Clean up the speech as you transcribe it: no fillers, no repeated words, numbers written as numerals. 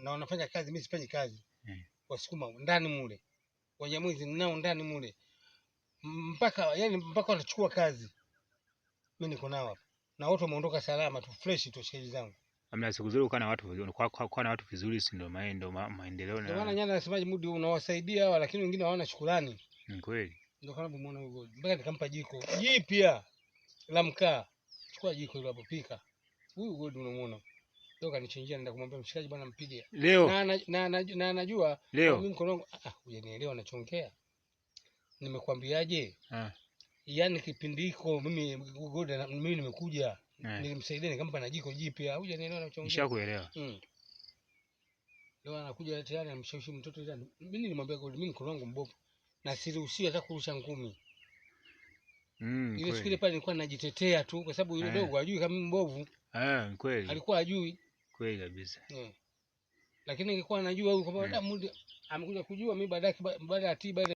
na wanafanya kazi, mimi sifanyi kazi. Wasukuma ndani mule, Wanyamwezi nao ndani mule, mpaka wanachukua kazi, mimi niko nao hapa na wote wameondoka salama tu, fresh tu, shikaji zangu. Amna siku nzuri uko na watu vizuri, kwa na watu vizuri, si ndio maendeleo. Ndio maana Nyanda anasemaje, Mudi unawasaidia hawa, lakini wengine hawana shukrani. Ni kweli. Ndio kama umeona huyo Gold, mpaka nikampa jiko jipya la mkaa. Chukua jiko hilo hapo, pika. Huyu Gold unamuona, leo kanichinjia, naenda kumwambia mshikaji bwana mpige leo, na anajua leo mimi mkono wangu hujanielewa nachongea. Nimekwambiaje? Yaani kipindi hiko mimi Gold mimi nimekuja nilimsaidia, nikampa na jiko jipya, hujanielewa nachongea. Nishakuelewa. Leo anakuja tayari amshawishi mtoto tena. Mimi nilimwambia Gold, mimi mkono wangu mbovu na siruhusiwi hata kurusha ngumi. Ile siku ile pale nilikuwa najitetea tu kwa sababu yule dogo hajui kama mimi mbovu. Kweli. Alikuwa hajui. Kweli kabisa. Lakini nilikuwa najua huyu kwamba Mudi amekuja kujua mimi baada ya tiba ile